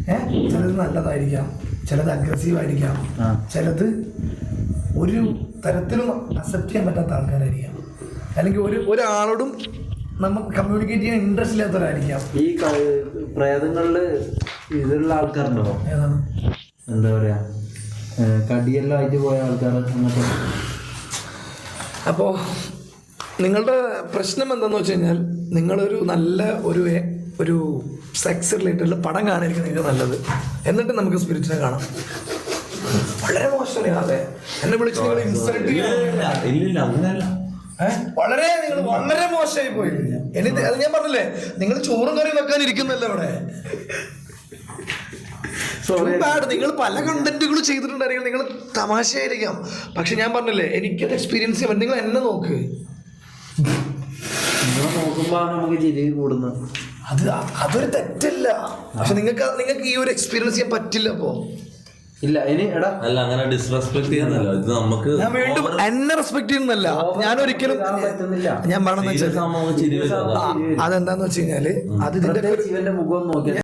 ചിലത് നല്ലതായിരിക്കാം, ചിലത് അഗ്രസീവ് ആയിരിക്കാം, ചിലത് ഒരു തരത്തിലും അക്സെപ്റ്റ് ചെയ്യാൻ പറ്റാത്ത ആൾക്കാരായിരിക്കാം, അല്ലെങ്കിൽ ഒരാളോടും നമുക്ക് കമ്മ്യൂണിക്കേറ്റ് ചെയ്യാൻ ഇൻട്രസ്റ്റ് ഇല്ലാത്തവരായിരിക്കാം. ഈ പ്രേതങ്ങളില് ഇതിലുള്ള ആൾക്കാരുണ്ടോ? ഏതാണ്? എന്താ പറയാ, കടിയെല്ലാം ആയിട്ട് പോയ ആൾക്കാർ അങ്ങനത്തെ. അപ്പോൾ നിങ്ങളുടെ പ്രശ്നം എന്താണെന്ന് വെച്ച് കഴിഞ്ഞാൽ നിങ്ങളൊരു നല്ല ഒരു സെക്സ് റിലേറ്റഡ് പടം കാണിയിരിക്കും നിങ്ങൾക്ക് നല്ലത്. എന്നിട്ട് നമുക്ക് സ്പിരിറ്റിനെ കാണാം. വളരെ മോശമല്ലേ? അതെ, എന്നെ വിളിച്ച് നിങ്ങൾ ഇൻസൾട്ട് അങ്ങനെയല്ല, നിങ്ങൾ വളരെ മോശമായി പോയി. എനിക്ക് അത് ഞാൻ പറഞ്ഞില്ലേ, നിങ്ങൾ ചോറും കറിയും വെക്കാൻ ഇരിക്കുന്നല്ലോ അവിടെ. നിങ്ങൾ പല കണ്ടന്റുകൾ ചെയ്തിട്ടുണ്ടായിരിക്കും, നിങ്ങൾ തമാശയായിരിക്കാം. പക്ഷെ ഞാൻ പറഞ്ഞില്ലേ, എനിക്കത് എക്സ്പീരിയൻസ് ചെയ്യാൻ. നിങ്ങൾ എന്നെ നോക്ക്, നോക്കുമ്പോ നമുക്ക് ചിരി കൂടുന്നു. അതൊരു തെറ്റല്ല. പക്ഷെ നിങ്ങൾക്ക് ഈ ഒരു എക്സ്പീരിയൻസ് ചെയ്യാൻ പറ്റില്ല. അപ്പോ ഇല്ല, ഇനി എടാ അല്ല, അങ്ങനെ ഡിസ്റെസ്പെക്ട് ചെയ്യുന്നല്ലോ ഇത്. നമുക്ക് ഞാൻ വീണ്ടും എന്നെ റെസ്പെക്ട് ചെയ്യുന്നല്ല, ഞാൻ ഒരിക്കലും ഞാൻ പറഞ്ഞെന്ന് വെച്ചാൽ അതെന്താന്ന് വെച്ച് കഴിഞ്ഞാല് അത് ഇതിന്റെ മുഖം നോക്കി